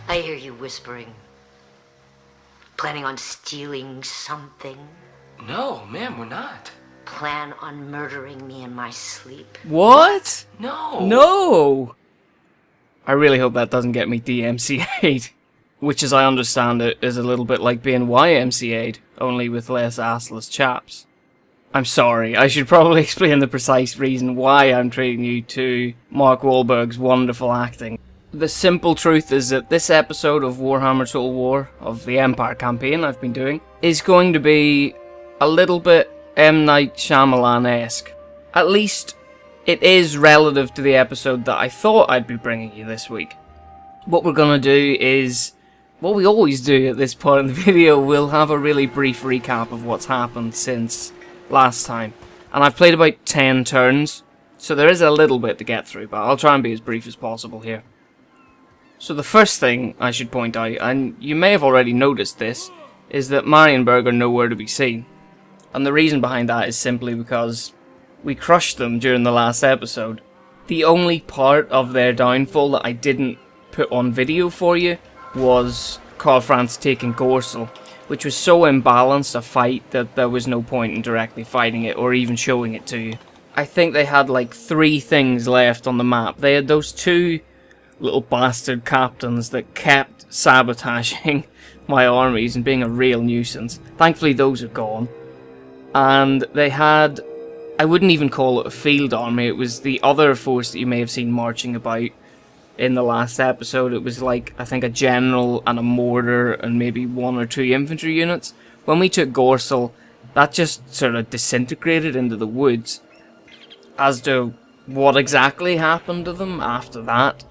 I hear you whispering. Planning on stealing something? No, ma'am, we're not. Plan on murdering me in my sleep? What? No. No! I really hope that doesn't get me DMCA'd. Which, as I understand it, is a little bit like being YMCA'd, only with less assless chaps. I'm sorry, I should probably explain the precise reason why I'm treating you to Mark Wahlberg's wonderful acting. The simple truth is that this episode of Warhammer Total War, of the Empire campaign I've been doing, is going to be a little bit M. Night Shyamalan-esque. At least, it is relative to the episode that I thought I'd be bringing you this week. What we're going to do is what we always do at this point in the video. We'll have a really brief recap of what's happened since last time. And I've played about 10 turns, so there is a little bit to get through, but I'll try and be as brief as possible here. So the first thing I should point out, and you may have already noticed this, is that Marienburg are nowhere to be seen. And the reason behind that is simply because we crushed them during the last episode. The only part of their downfall that I didn't put on video for you was Karl Franz taking Gorsel, which was so imbalanced a fight that there was no point in directly fighting it or even showing it to you. I think they had like 3 things left on the map. They had those 2 little bastard captains that kept sabotaging my armies and being a real nuisance. Thankfully those are gone. And they had, I wouldn't even call it a field army, it was the other force that you may have seen marching about in the last episode. It was like, I think, a general and a mortar and maybe 1 or 2 infantry units. When we took Gorsel, that just sort of disintegrated into the woods. As to what exactly happened to them after that,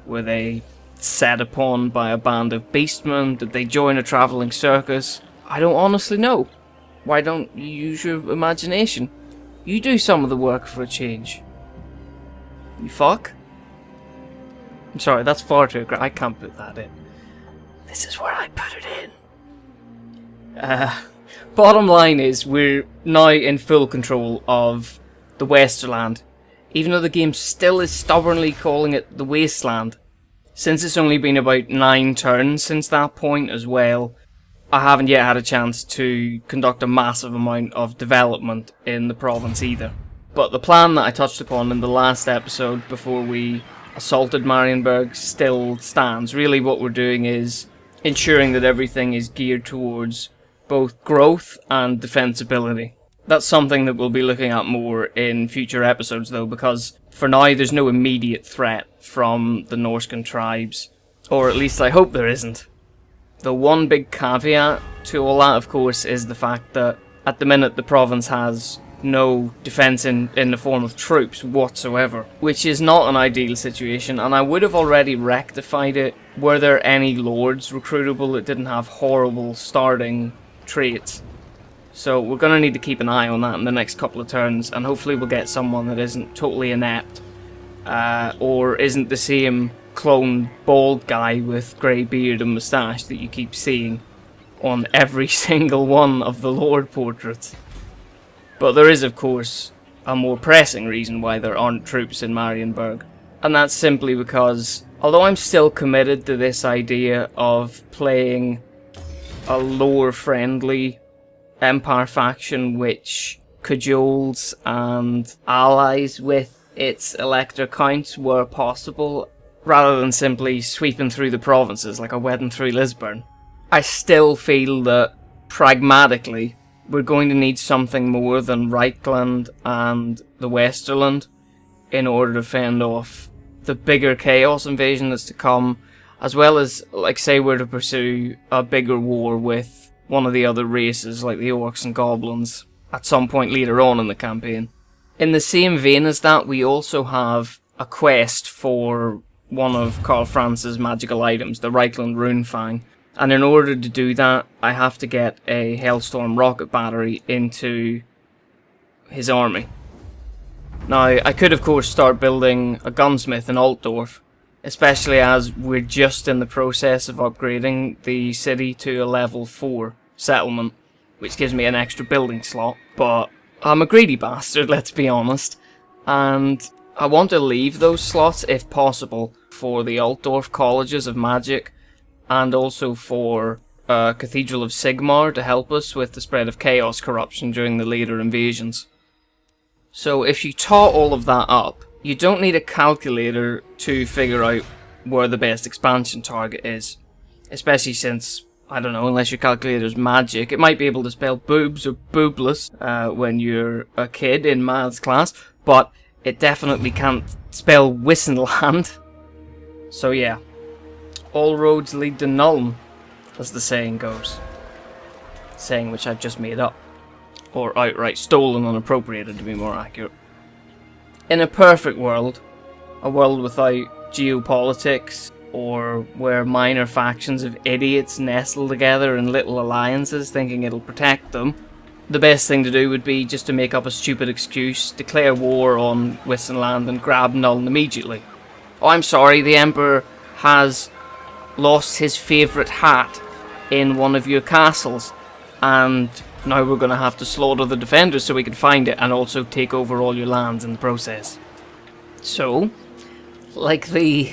were they set upon by a band of beastmen? Did they join a travelling circus? I don't honestly know. Why don't you use your imagination? You do some of the work for a change. You fuck? I'm sorry, that's far too aggressive. I can't put that in. This is where I put it in. Bottom line is, we're now in full control of the Westerland, even though the game still is stubbornly calling it the Wasteland. Since it's only been about 9 turns since that point as well, I haven't yet had a chance to conduct a massive amount of development in the province either. But the plan that I touched upon in the last episode before we assaulted Marienburg still stands. Really what we're doing is ensuring that everything is geared towards both growth and defensibility. That's something that we'll be looking at more in future episodes though, because for now there's no immediate threat from the Norscan tribes, or at least I hope there isn't. The one big caveat to all that, of course, is the fact that at the minute the province has no defence in the form of troops whatsoever, which is not an ideal situation, and I would have already rectified it were there any lords recruitable that didn't have horrible starting traits. So we're going to need to keep an eye on that in the next couple of turns, and hopefully we'll get someone that isn't totally inept, or isn't the same clone bald guy with grey beard and moustache that you keep seeing on every single one of the lord portraits. But there is, of course, a more pressing reason why there aren't troops in Marienburg, and that's simply because, although I'm still committed to this idea of playing a lore-friendly Empire faction which cajoles and allies with its elector counts where possible, rather than simply sweeping through the provinces like a wedding through Lisburn, I still feel that, pragmatically, we're going to need something more than Reichland and the Westerland in order to fend off the bigger Chaos invasion that's to come, as well as, like, say we're to pursue a bigger war with one of the other races like the Orcs and Goblins at some point later on in the campaign. In the same vein as that, we also have a quest for one of Karl Franz's magical items, the Reichland Runefang, and in order to do that, I have to get a Hellstorm rocket battery into his army. Now, I could of course start building a gunsmith in Altdorf, especially as we're just in the process of upgrading the city to a level 4 settlement, which gives me an extra building slot, but I'm a greedy bastard, let's be honest, and I want to leave those slots, if possible, for the Altdorf colleges of magic, and also for Cathedral of Sigmar to help us with the spread of chaos corruption during the later invasions. So if you tot all of that up, you don't need a calculator to figure out where the best expansion target is. Especially since, I don't know, unless your calculator's magic, it might be able to spell boobs or boobless when you're a kid in maths class, but it definitely can't spell Wissenland. So yeah, all roads lead to Nuln, as the saying goes. Saying which I've just made up. Or outright stolen and appropriated, to be more accurate. In a perfect world, a world without geopolitics, or where minor factions of idiots nestle together in little alliances thinking it'll protect them, the best thing to do would be just to make up a stupid excuse, declare war on Wissenland and grab Nuln immediately. Oh, I'm sorry, the Emperor has lost his favourite hat in one of your castles, and now we're going to have to slaughter the defenders so we can find it and also take over all your lands in the process. So, like the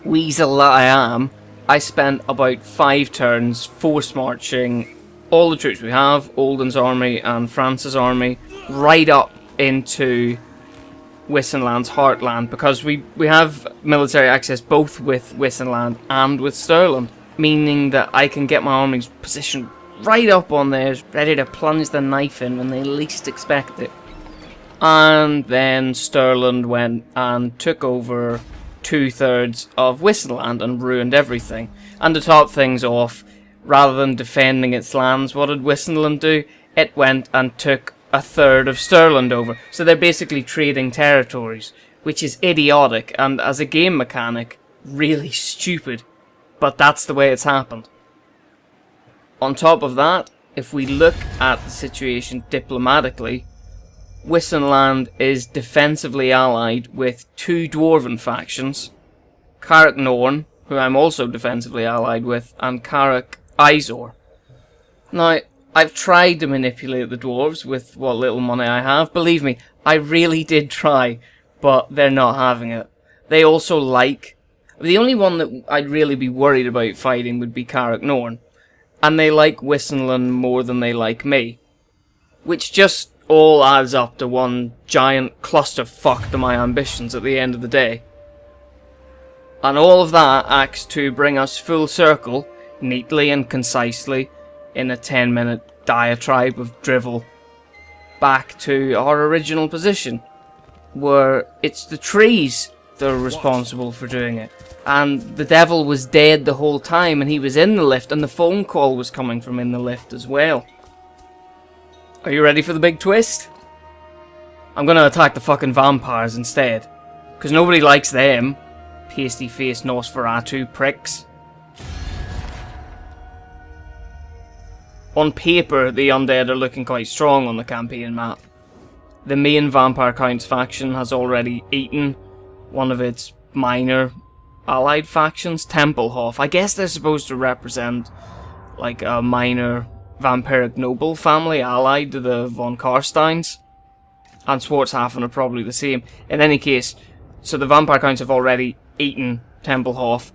weasel that I am, I spent about 5 turns force marching all the troops we have, Olden's army and France's army, right up into Wissenland's heartland, because we have military access both with Wissenland and with Stirland, meaning that I can get my armies positioned right up on there, ready to plunge the knife in when they least expect it. And then Stirland went and took over 2/3 of Wissenland and ruined everything. And to top things off, rather than defending its lands, what did Wissenland do? It went and took 1/3 of Stirland over. So they're basically trading territories, which is idiotic and, as a game mechanic, really stupid. But that's the way it's happened. On top of that, if we look at the situation diplomatically, Wissenland is defensively allied with 2 dwarven factions, Carrick Norn, who I'm also defensively allied with, and Carrick Izor. Now, I've tried to manipulate the dwarves with what little money I have. Believe me, I really did try, but they're not having it. They also like... The only one that I'd really be worried about fighting would be Carrick Norn. And they like Wissenland more than they like me. Which just all adds up to one giant clusterfuck to my ambitions at the end of the day. And all of that acts to bring us full circle, neatly and concisely, in a 10-minute diatribe of drivel, back to our original position, where it's the trees that are responsible for doing it. And the devil was dead the whole time, and he was in the lift, and the phone call was coming from in the lift as well. Are you ready for the big twist? I'm gonna attack the fucking vampires instead, because nobody likes them, pasty-faced Nosferatu pricks. On paper, the undead are looking quite strong on the campaign map. The main Vampire Counts faction has already eaten one of its minor allied factions, Templehof. I guess they're supposed to represent like a minor vampiric noble family allied to the von Karsteins. And Schwarzhafen are probably the same. In any case, so the Vampire Counts have already eaten Templehof.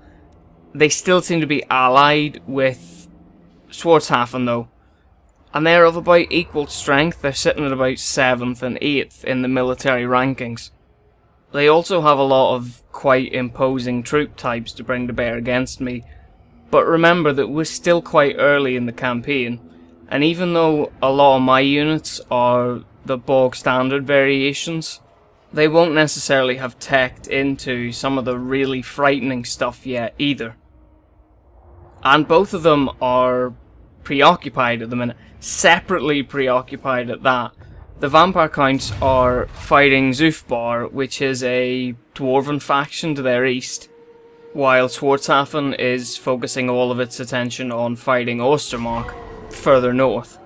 They still seem to be allied with Schwarzhafen though. And they're of about equal strength. They're sitting at about 7th and 8th in the military rankings. They also have a lot of quite imposing troop types to bring to bear against me. But remember that we're still quite early in the campaign. And even though a lot of my units are the bog standard variations, they won't necessarily have teched into some of the really frightening stuff yet either. And both of them are preoccupied at the minute, separately preoccupied at that. The Vampire Counts are fighting Zufbar, which is a dwarven faction to their east, while Schwarzhafen is focusing all of its attention on fighting Ostermark further north.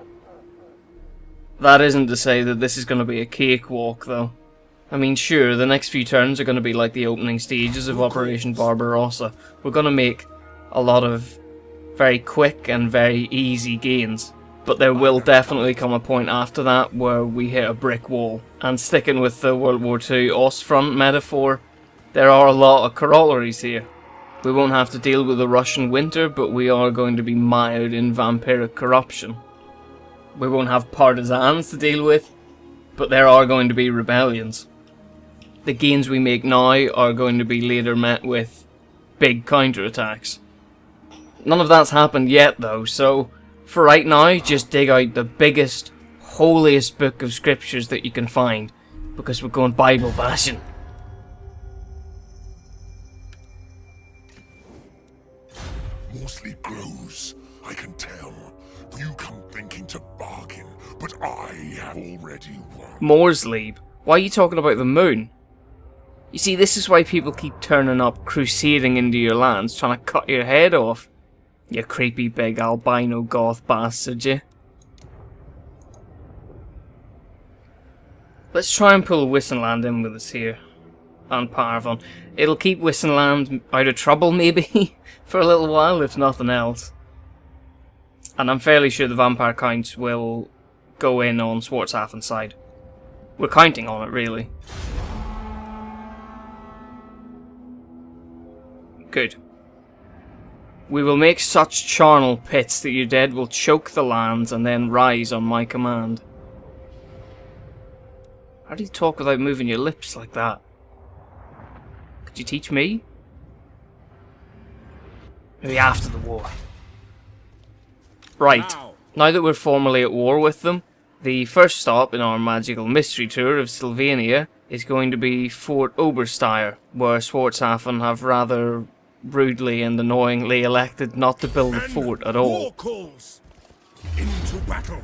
That isn't to say that this is going to be a cakewalk though. I mean, sure, the next few turns are going to be like the opening stages of Operation Barbarossa. We're going to make a lot of very quick and very easy gains. But there will definitely come a point after that where we hit a brick wall. And sticking with the World War II Ostfront metaphor, there are a lot of corollaries here. We won't have to deal with the Russian winter, but we are going to be mired in vampiric corruption. We won't have partisans to deal with, but there are going to be rebellions. The gains we make now are going to be later met with big counterattacks. None of that's happened yet though, so for right now, just dig out the biggest, holiest book of scriptures that you can find, because we're going Bible bashing. More sleep grows, I can tell. You come thinking to bargain, but I have already won. More sleep? Why are you talking about the moon? You see, this is why people keep turning up, crusading into your lands, trying to cut your head off. You creepy big albino goth bastard, you. Let's try and pull Wissenland in with us here. And Parvon. It'll keep Wissenland out of trouble, maybe, for a little while, if nothing else. And I'm fairly sure the vampire counts will go in on Swartzhafen's side. We're counting on it, really. Good. We will make such charnel pits that your dead will choke the lands and then rise on my command. How do you talk without moving your lips like that? Could you teach me? Maybe after the war. Right, now that we're formally at war with them, the first stop in our magical mystery tour of Sylvania is going to be Fort Oberstyre, where Swartzhafen have rather rudely and annoyingly elected not to build a fort at all. Into battle.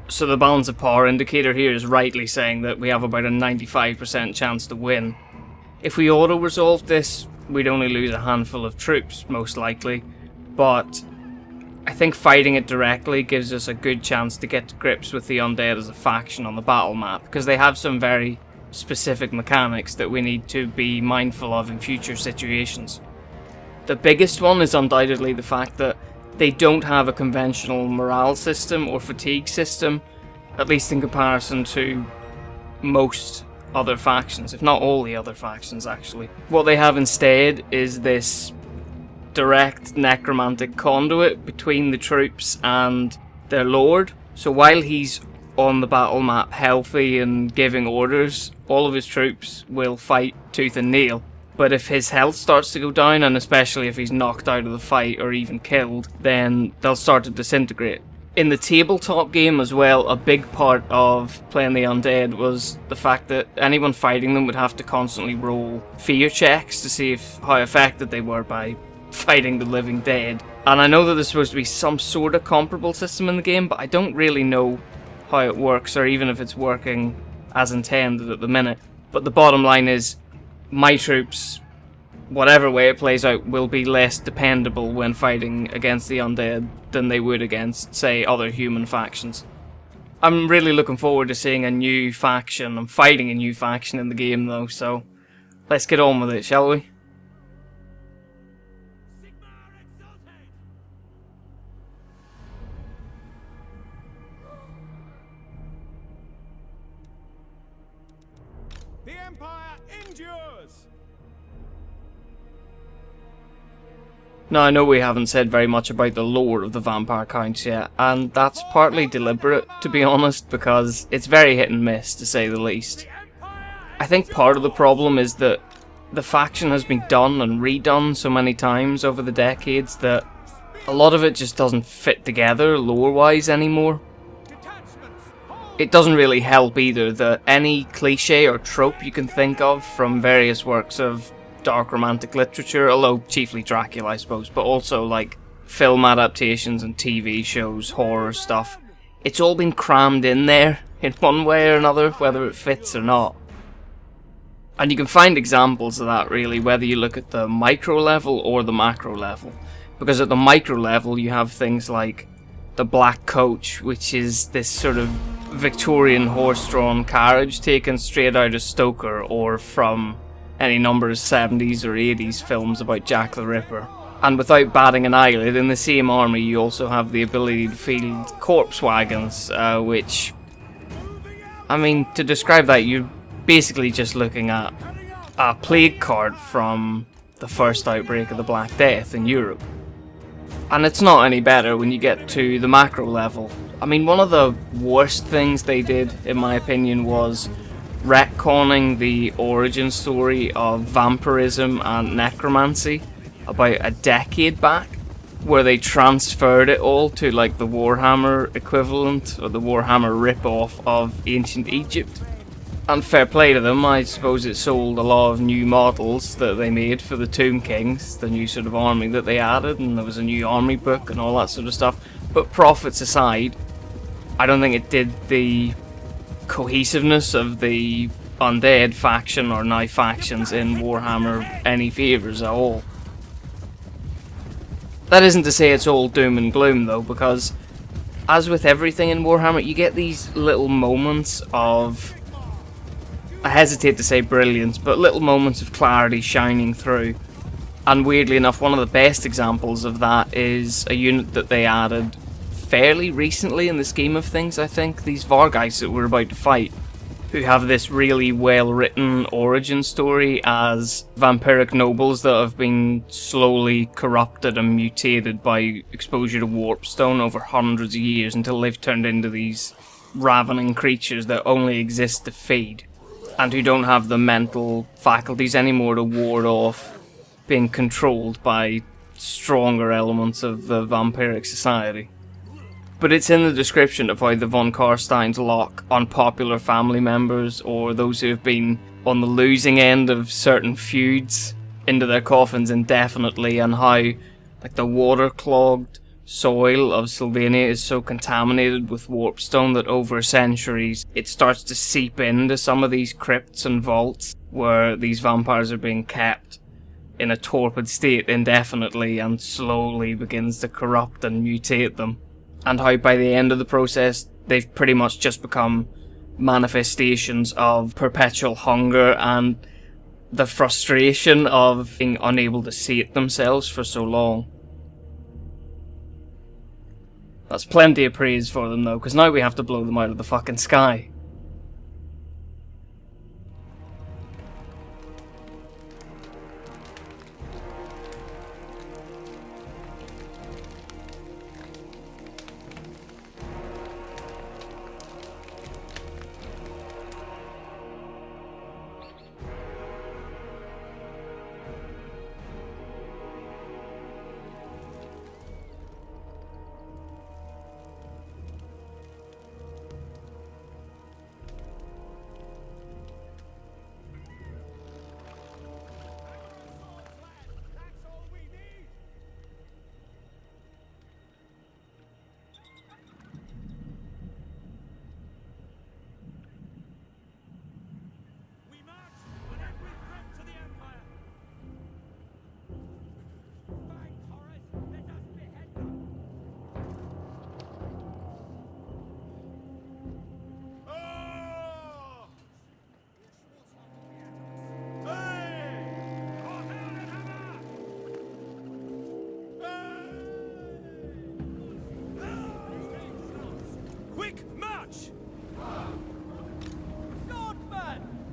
So the balance of power indicator here is rightly saying that we have about a 95% chance to win. If we auto-resolved this, we'd only lose a handful of troops, most likely, but I think fighting it directly gives us a good chance to get to grips with the undead as a faction on the battle map, because they have some very specific mechanics that we need to be mindful of in future situations. The biggest one is undoubtedly the fact that they don't have a conventional morale system or fatigue system, at least in comparison to most other factions, if not all the other factions actually. What they have instead is this direct necromantic conduit between the troops and their lord. So while he's on the battle map healthy and giving orders, all of his troops will fight tooth and nail. But if his health starts to go down, and especially if he's knocked out of the fight or even killed, then they'll start to disintegrate. In the tabletop game as well, a big part of playing the undead was the fact that anyone fighting them would have to constantly roll fear checks to see how affected they were by fighting the living dead. And I know that there's supposed to be some sort of comparable system in the game, but I don't really know how it works, or even if it's working as intended at the minute. But the bottom line is, my troops, whatever way it plays out, will be less dependable when fighting against the undead than they would against, say, other human factions. I'm really looking forward to seeing a new faction. I'm fighting a new faction in the game though, so let's get on with it, shall we? The Empire endures! Now, I know we haven't said very much about the lore of the vampire counts yet, and that's partly deliberate, to be honest, because it's very hit and miss, to say the least. I think part of the problem is that the faction has been done and redone so many times over the decades that a lot of it just doesn't fit together lore-wise anymore. It doesn't really help either that any cliche or trope you can think of from various works of dark romantic literature, although chiefly Dracula I suppose, but also like film adaptations and TV shows, horror stuff, it's all been crammed in there in one way or another, whether it fits or not. And you can find examples of that really, whether you look at the micro level or the macro level. Because at the micro level you have things like the Black Coach, which is this sort of Victorian horse-drawn carriage taken straight out of Stoker or from any number of 70s or 80s films about Jack the Ripper. And without batting an eyelid, in the same army you also have the ability to field corpse wagons, which, I mean, to describe that you're basically just looking at a plague cart from the first outbreak of the Black Death in Europe. And it's not any better when you get to the macro level. I mean, one of the worst things they did, in my opinion, was retconning the origin story of vampirism and necromancy about a decade back, where they transferred it all to like the Warhammer equivalent, or the Warhammer rip-off of ancient Egypt. And fair play to them, I suppose it sold a lot of new models that they made for the Tomb Kings, the new sort of army that they added, and there was a new army book and all that sort of stuff. But profits aside, I don't think it did the cohesiveness of the undead faction, or now factions, in Warhammer any favours at all. That isn't to say it's all doom and gloom though, because as with everything in Warhammer, you get these little moments of, I hesitate to say brilliance, but little moments of clarity shining through. And weirdly enough, one of the best examples of that is a unit that they added fairly recently in the scheme of things, I think. These Vargheist that we're about to fight, who have this really well written origin story as vampiric nobles that have been slowly corrupted and mutated by exposure to warpstone over hundreds of years until they've turned into these ravening creatures that only exist to feed, and who don't have the mental faculties anymore to ward off being controlled by stronger elements of the vampiric society. But it's in the description of how the von Karsteins lock unpopular family members, or those who have been on the losing end of certain feuds, into their coffins indefinitely, and how like the water-clogged soil of Sylvania is so contaminated with warpstone that over centuries it starts to seep into some of these crypts and vaults where these vampires are being kept in a torpid state indefinitely, and slowly begins to corrupt and mutate them. And how by the end of the process they've pretty much just become manifestations of perpetual hunger and the frustration of being unable to sate themselves for so long. That's plenty of praise for them though, because now we have to blow them out of the fucking sky.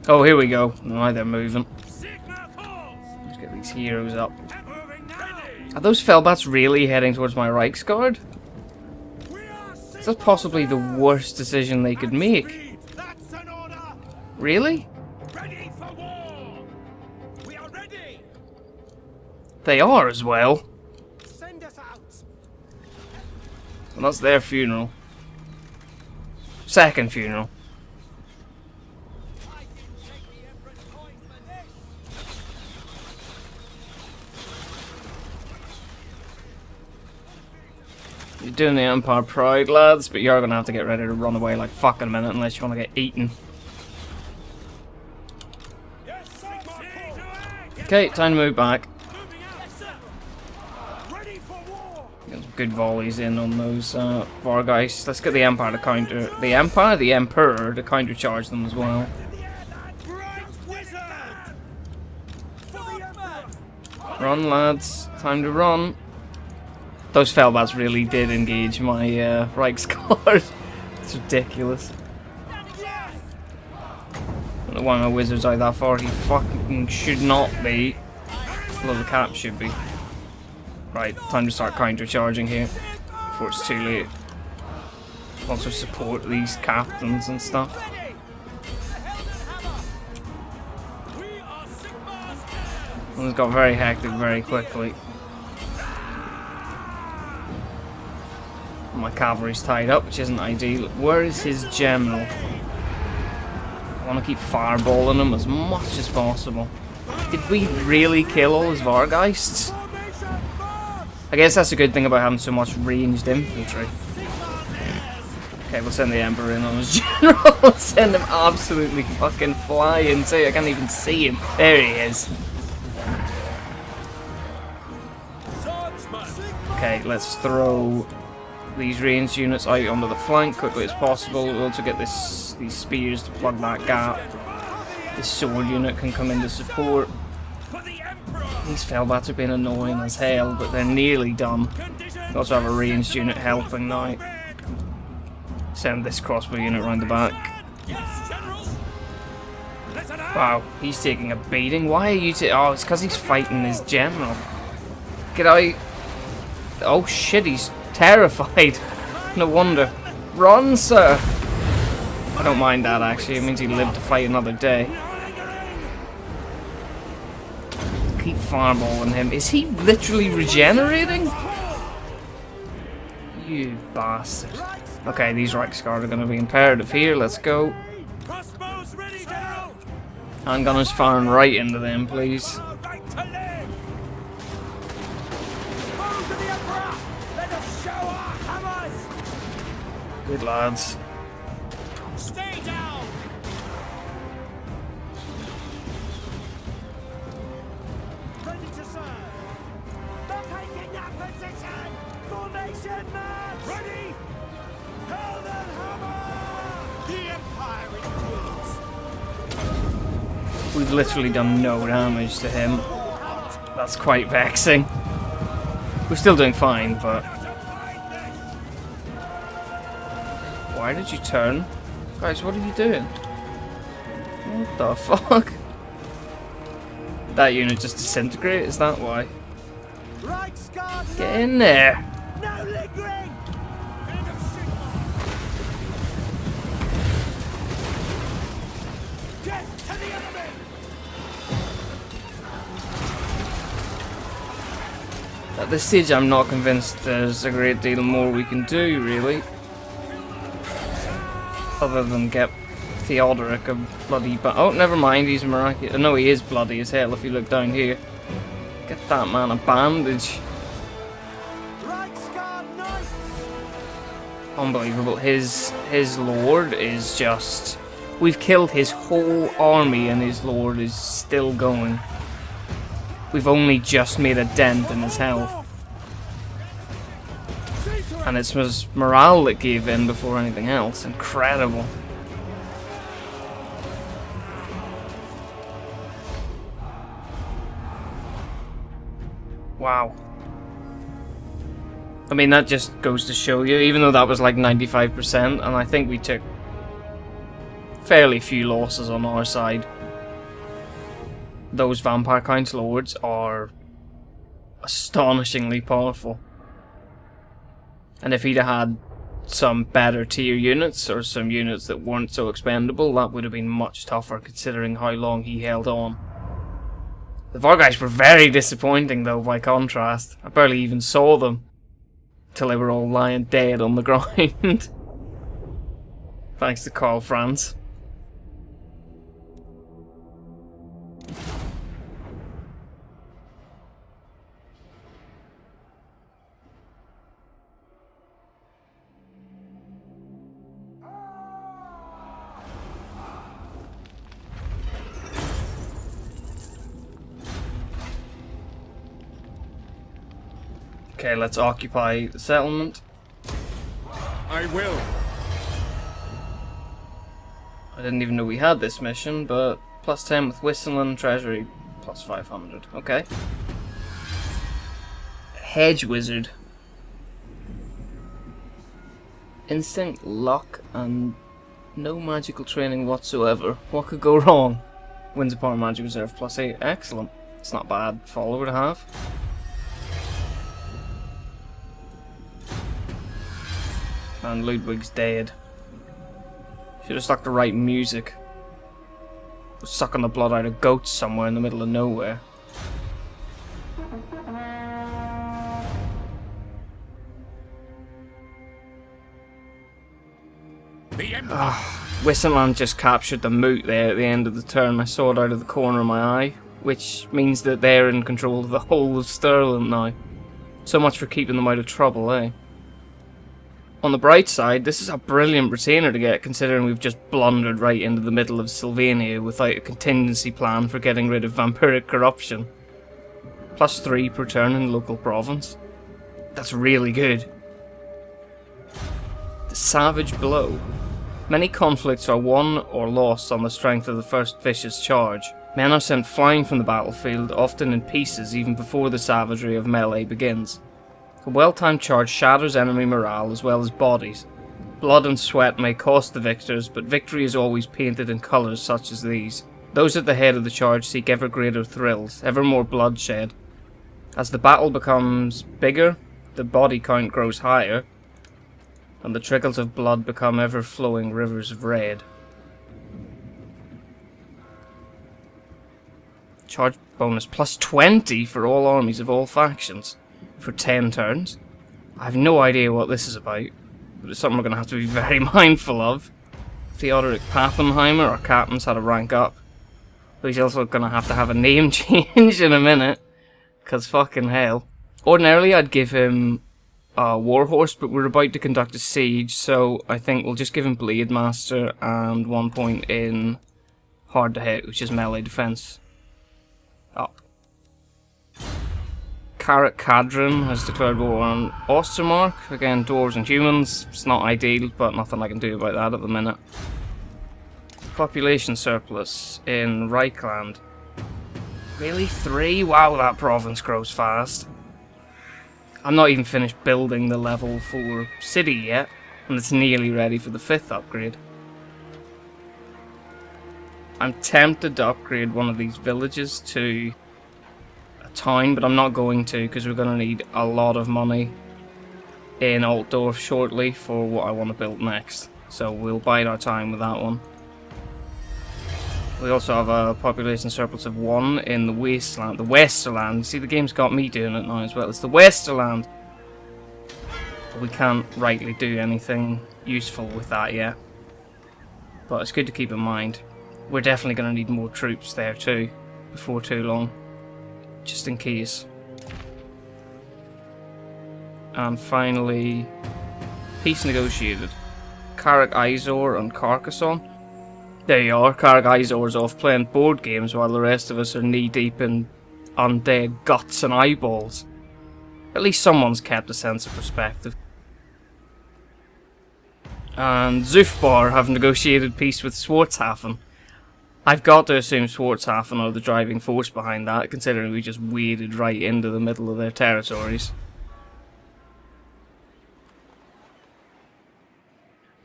Oh, here we go. Now they're moving. Let's get these heroes up. Are those Felbats really heading towards my Reichsguard? Is that possibly the worst decision they could make? Really? They are as well. And that's their funeral. Second funeral. You're doing the Empire proud, lads, but you're gonna have to get ready to run away like fucking a minute unless you want to get eaten. Okay, time to move back. Get some good volleys in on those Vargheist. Let's get the Empire to counter. The Empire? The Emperor to countercharge them as well. Run, lads. Time to run. Those Felbats really did engage my Reichsguard. It's ridiculous. I don't know why my wizard's out that far. He fucking should not be. Although the cap should be. Right, time to start counter-charging here. Before it's too late. Also support these captains and stuff. And it got very hectic very quickly. My cavalry's tied up, which isn't ideal. Where is his general? I want to keep fireballing him as much as possible. Did we really kill all his Vargeists? I guess that's a good thing about having so much ranged infantry. Okay, we'll send the Emperor in on his general. We'll send him absolutely fucking flying too. I can't even see him. There he is. Okay, let's throw these ranged units out onto the flank quickly as possible. We'll also get these spears to plug that gap. This sword unit can come in to support. These Felbats are being annoying as hell, but they're nearly done. We also have a ranged unit helping now. Send this crossbow unit around the back. Wow, he's taking a beating. Why are you oh, it's because he's fighting his general. Get out. Oh shit, he's terrified. No wonder. Run, sir! I don't mind that actually, it means he lived to fight another day. Keep fireballing him. Is he literally regenerating? You bastard. Okay, these Reichsguard are going to be imperative here. Let's go. Handgunners firing right into them, please. Good lads. Stay down. Ready to serve. They're taking that position. Formation march. Ready. Held and hammer. The Empire endures. We've literally done no damage to him. That's quite vexing. We're still doing fine, but... Why did you turn? Guys, what are you doing? What the fuck? That unit just disintegrated, is that why? Get in there! No lingering. Death to the enemy. At this stage, I'm not convinced there's a great deal more we can do, really. Other than get Theodoric a bloody oh, never mind, he's miraculous. No, he is bloody as hell if you look down here. Get that man a bandage. Unbelievable. His lord is just... We've killed his whole army and his lord is still going. We've only just made a dent in his health. And it was morale that gave in before anything else. Incredible. Wow. I mean, that just goes to show you, even though that was like 95%, and I think we took fairly few losses on our side. Those Vampire Count Lords are astonishingly powerful. And if he'd have had some better tier units, or some units that weren't so expendable, that would have been much tougher considering how long he held on. The Vargeists were very disappointing though, by contrast. I barely even saw them till they were all lying dead on the ground. Thanks to Karl Franz. Okay, let's occupy the settlement. I will. I didn't even know we had this mission, but plus 10 with whistling, treasury plus 500. Okay. Hedge wizard. Instinct, luck, and no magical training whatsoever. What could go wrong? Wins upon magic reserve plus 8. Excellent. It's not a bad follower to have. And Ludwig's dead. Should have stuck the right music. Sucking the blood out of goats somewhere in the middle of nowhere. Wissenland just captured the moot there at the end of the turn. I saw it out of the corner of my eye, which means that they're in control of the whole of Stirland now. So much for keeping them out of trouble, eh? On the bright side, this is a brilliant retainer to get, considering we've just blundered right into the middle of Sylvania without a contingency plan for getting rid of vampiric corruption. +3 per turn in local province. That's really good. The Savage Blow. Many conflicts are won or lost on the strength of the first vicious charge. Men are sent flying from the battlefield, often in pieces even before the savagery of melee begins. A well-timed charge shatters enemy morale as well as bodies. Blood and sweat may cost the victors, but victory is always painted in colours such as these. Those at the head of the charge seek ever greater thrills, ever more bloodshed. As the battle becomes bigger, the body count grows higher, and the trickles of blood become ever-flowing rivers of red. Charge bonus +20 for all armies of all factions. For 10 turns. I have no idea what this is about, but it's something we're going to have to be very mindful of. Theodoric Pappenheimer, our captain's had a rank up, but he's also going to have a name change in a minute, because fucking hell. Ordinarily I'd give him a Warhorse, but we're about to conduct a siege, so I think we'll just give him Blade Master and 1 point in Hard to Hit, which is melee defense. Up. Carrot Cadron has declared war on Ostermark. Again, dwarves and humans. It's not ideal, but nothing I can do about that at the minute. Population surplus in Reichland. Really? 3? Wow, that province grows fast. I'm not even finished building the level 4 city yet, and it's nearly ready for the 5th upgrade. I'm tempted to upgrade one of these villages to town, but I'm not going to because we're going to need a lot of money in Altdorf shortly for what I want to build next, so we'll bide our time with that one. We also have a population surplus of 1 in the Wasteland, the Westerland. See, the game's got me doing it now as well. It's the Westerland. We can't rightly do anything useful with that yet, but it's good to keep in mind. We're definitely going to need more troops there too before too long, just in case. And finally, peace negotiated. Carrick Izor and Carcassonne. There you are, Carrick Izor's off playing board games while the rest of us are knee deep in undead guts and eyeballs. At least someone's kept a sense of perspective. And Zufbar have negotiated peace with Swartzhafen. I've got to assume Swartzhafen are the driving force behind that, considering we just waded right into the middle of their territories.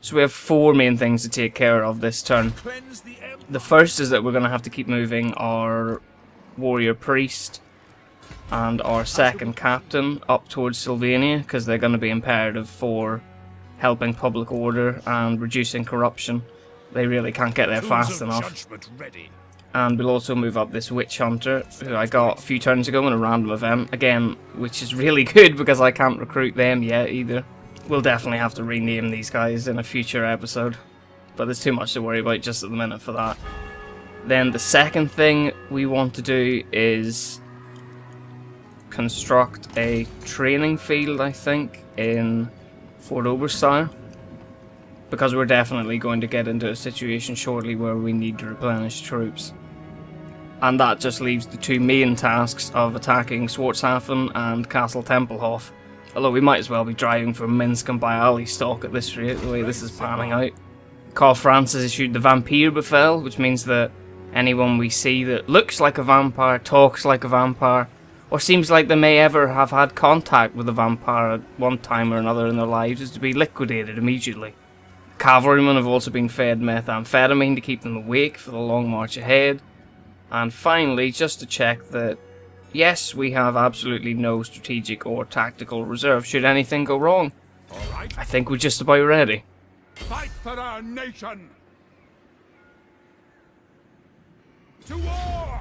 So we have 4 main things to take care of this turn. The first is that we're going to have to keep moving our warrior priest and our second captain up towards Sylvania, because they're going to be imperative for helping public order and reducing corruption. They really can't get there fast enough. And we'll also move up this witch hunter, who I got a few turns ago in a random event, again, which is really good because I can't recruit them yet either. We'll definitely have to rename these guys in a future episode, but there's too much to worry about just at the minute for that. Then the second thing we want to do is construct a training field, I think, in Fort Oberstyre, because we're definitely going to get into a situation shortly where we need to replenish troops. And that just leaves the 2 main tasks of attacking Swartzhafen and Castle Tempelhof. Although we might as well be driving from Minsk and Bialystok at this rate, the way this is panning out. Karl Franz has issued the Vampire Befehl, which means that anyone we see that looks like a vampire, talks like a vampire, or seems like they may ever have had contact with a vampire at one time or another in their lives is to be liquidated immediately. Cavalrymen have also been fed methamphetamine to keep them awake for the long march ahead. And finally, just to check that yes, we have absolutely no strategic or tactical reserve should anything go wrong. All right. I think we're just about ready. Fight for our nation. To war!